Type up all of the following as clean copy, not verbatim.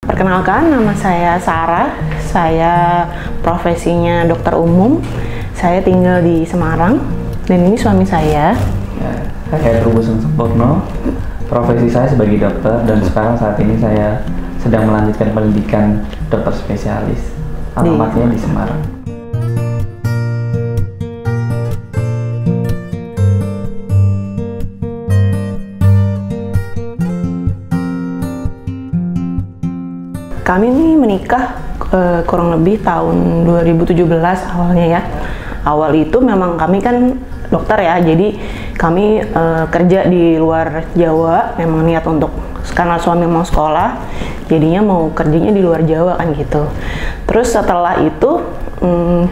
Perkenalkan, nama saya Sarah. Saya profesinya dokter umum. Saya tinggal di Semarang. Dan ini suami saya. Ya, saya Trubus Sempurno. Profesi saya sebagai dokter dan sekarang saat ini saya sedang melanjutkan pendidikan dokter spesialis. Alamatnya di Semarang. Kami ini menikah kurang lebih tahun 2017 awalnya ya. Awal itu memang kami kan dokter ya, jadi kami kerja di luar Jawa, memang niat untuk, karena suami mau sekolah, jadinya mau kerjanya di luar Jawa kan gitu. Terus setelah itu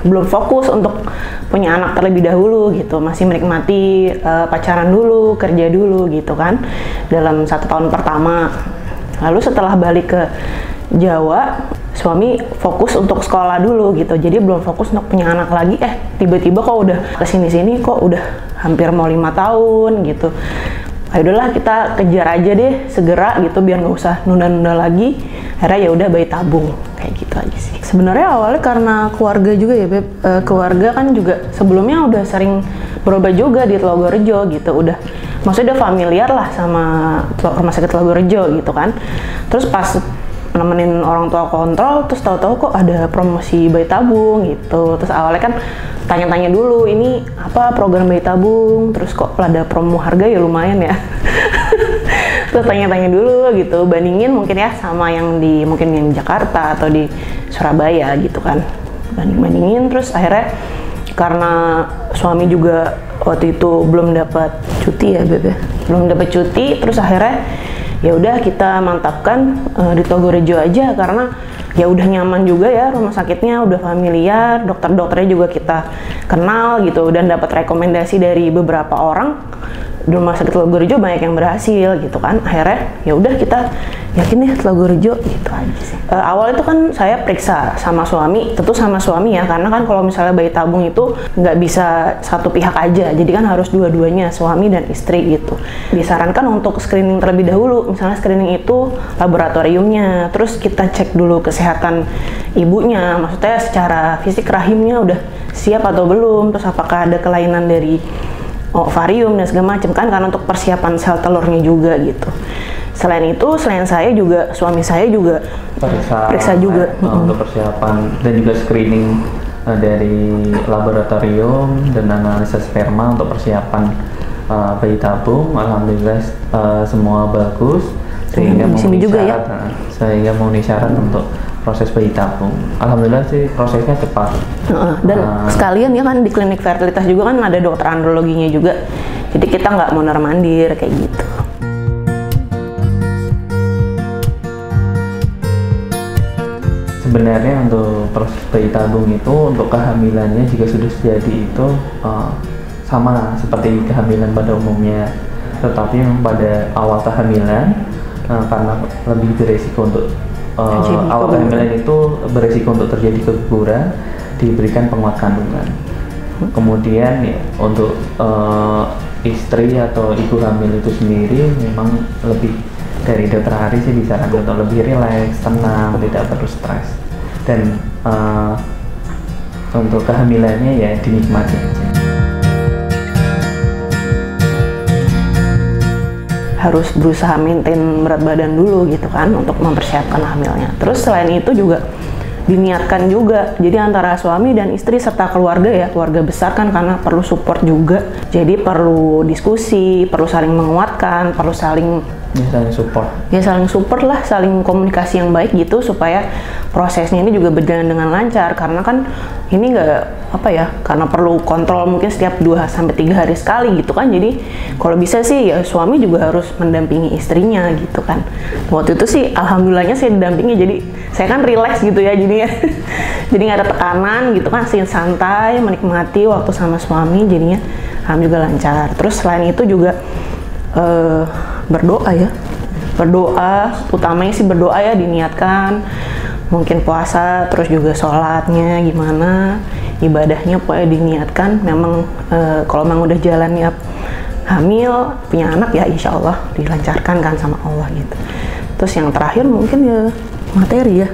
belum fokus untuk punya anak terlebih dahulu gitu, masih menikmati pacaran dulu, kerja dulu gitu kan, dalam 1 tahun pertama. Lalu setelah balik ke Jawa, suami fokus untuk sekolah dulu gitu, jadi belum fokus untuk punya anak lagi. Tiba-tiba kok udah kesini-sini kok udah hampir mau 5 tahun gitu. Udahlah kita kejar aja deh segera gitu, biar nggak usah nunda-nunda lagi. Akhirnya ya udah bayi tabung, kayak gitu aja sih. Sebenarnya awalnya karena keluarga juga ya Beb. Keluarga kan juga sebelumnya udah sering berobat juga di Telogorejo gitu, udah maksudnya udah familiar lah sama rumah sakit Telogorejo gitu kan. Terus pas nemenin orang tua kontrol, terus tahu-tahu kok ada promosi bayi tabung gitu. Terus awalnya kan tanya-tanya dulu, ini apa program bayi tabung, terus kok ada promo harga ya lumayan ya. Terus tanya-tanya dulu gitu, bandingin mungkin ya sama yang di mungkin yang di Jakarta atau di Surabaya gitu kan, bandingin. Terus akhirnya karena suami juga waktu itu belum dapat cuti ya Bebe, belum dapat cuti, terus akhirnya ya udah kita mantapkan di Telogorejo aja, karena ya udah nyaman juga ya rumah sakitnya, udah familiar, dokter-dokternya juga kita kenal gitu, dan dapat rekomendasi dari beberapa orang di rumah sakit Telogorejo, banyak yang berhasil gitu kan. Akhirnya ya udah kita yakin nih Telogorejo gitu aja sih. Awal itu kan saya periksa sama suami, tentu sama suami ya, karena kan kalau misalnya bayi tabung itu nggak bisa satu pihak aja, jadi kan harus dua-duanya, suami dan istri gitu. Disarankan untuk screening terlebih dahulu, misalnya screening itu laboratoriumnya, terus kita cek dulu kesehatan ibunya, maksudnya secara fisik rahimnya udah siap atau belum, terus apakah ada kelainan dari ovarium dan segala macam kan, karena untuk persiapan sel telurnya juga gitu. Selain itu, selain saya juga, suami saya juga periksa juga untuk persiapan dan juga screening dari laboratorium dan analisa sperma untuk persiapan bayi tabung. Alhamdulillah semua bagus, sehingga memenuhi syarat untuk proses bayi tabung. Alhamdulillah sih prosesnya cepat. Dan sekalian ya kan di klinik fertilitas juga kan ada dokter androloginya juga, jadi kita nggak mondar mandir kayak gitu. Sebenarnya untuk proses bayi tabung itu untuk kehamilannya jika sudah terjadi itu sama seperti kehamilan pada umumnya, tetapi memang pada awal kehamilan karena lebih beresiko untuk awal kehamilan itu beresiko untuk terjadi keguguran, diberikan penguat kandungan. Kemudian ya, untuk istri atau ibu hamil itu sendiri memang lebih dari dokter Ari sih disarankan untuk lebih rileks, tenang, tidak perlu stres, dan untuk kehamilannya ya dinikmati aja. Harus berusaha maintain berat badan dulu gitu kan untuk mempersiapkan hamilnya. Terus selain itu juga diniatkan juga, jadi antara suami dan istri serta keluarga ya, keluarga besar kan, karena perlu support juga, jadi perlu diskusi, perlu saling menguatkan, perlu saling saling support lah, saling komunikasi yang baik gitu, supaya prosesnya ini juga berjalan dengan lancar. Karena kan ini nggak karena perlu kontrol mungkin setiap 2-3 hari sekali gitu kan, jadi kalau bisa sih ya suami juga harus mendampingi istrinya gitu kan. Waktu itu sih alhamdulillahnya saya didampingi, jadi saya kan relax gitu ya, jadinya jadi nggak ada tekanan gitu kan, santai menikmati waktu sama suami, jadinya alhamdulillah lancar. Terus selain itu juga berdoa, utamanya sih berdoa ya, diniatkan mungkin puasa, terus juga sholatnya gimana, ibadahnya pokoknya diniatkan. Memang kalau memang udah jalannya hamil, punya anak ya insya Allah dilancarkan kan sama Allah gitu. Terus yang terakhir mungkin ya Materi ya.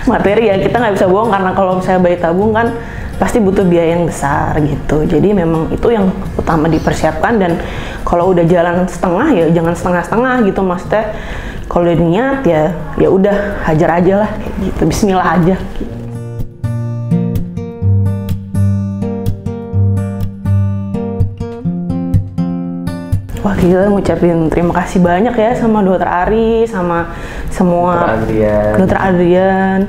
Materi ya, kita nggak bisa bohong karena kalau misalnya bayi tabung kan pasti butuh biaya yang besar gitu. Jadi memang itu yang utama dipersiapkan, dan kalau udah jalan setengah ya jangan setengah-setengah gitu, maksudnya kalau udah niat ya udah hajar aja lah gitu, bismillah aja gitu. Wah, kita ngucapin terima kasih banyak ya sama Dokter Ari, sama semua Dokter Adrian,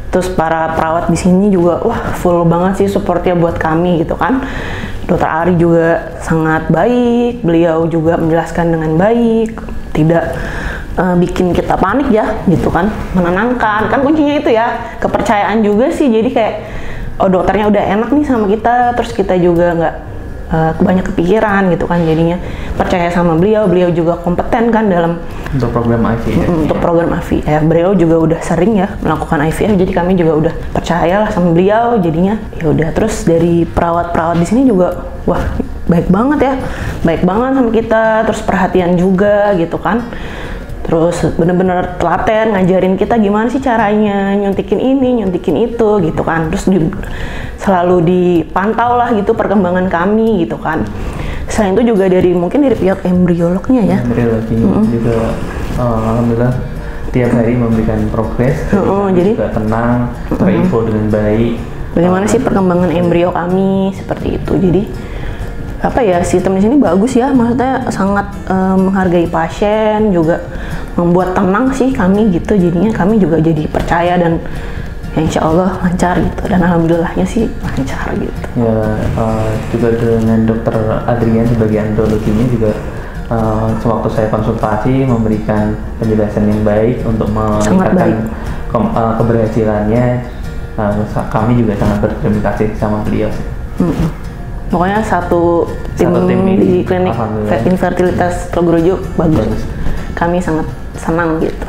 terus para perawat di sini juga, wah full banget sih supportnya buat kami gitu kan. Dokter Ari juga sangat baik, beliau juga menjelaskan dengan baik, tidak bikin kita panik ya gitu kan, menenangkan, kan kuncinya itu ya, kepercayaan juga sih. Jadi kayak oh dokternya udah enak nih sama kita, terus kita juga nggak banyak kepikiran gitu kan, jadinya percaya sama beliau. Beliau juga kompeten kan dalam untuk program IVF. Untuk program IVF, beliau juga udah sering ya melakukan IVF, jadi kami juga udah percayalah sama beliau. Jadinya ya udah, terus dari perawat-perawat di sini juga wah baik banget ya, baik banget sama kita, terus perhatian juga gitu kan. Terus bener-bener telaten ngajarin kita gimana sih caranya nyuntikin ini, nyuntikin itu gitu kan. Terus selalu dipantau lah gitu perkembangan kami gitu kan. Selain itu juga mungkin dari pihak embriolognya ya. Embriologi juga alhamdulillah tiap hari memberikan progres. Jadi juga tenang, terinfo dengan baik. Bagaimana sih perkembangan embrio kami seperti itu. Jadi apa ya, sistem di sini bagus ya, maksudnya sangat menghargai pasien, juga membuat tenang sih kami gitu. Jadinya kami juga jadi percaya dan ya insya Allah lancar gitu, dan alhamdulillahnya sih lancar gitu. Ya juga dengan Dokter Adrian sebagai androloginya juga sewaktu saya konsultasi memberikan penjelasan yang baik untuk meningkatkan keberhasilannya. Kami juga sangat berterima kasih sama beliau. Pokoknya satu tim di klinik infertilitas Progrojo bagus. Kami sangat senang gitu.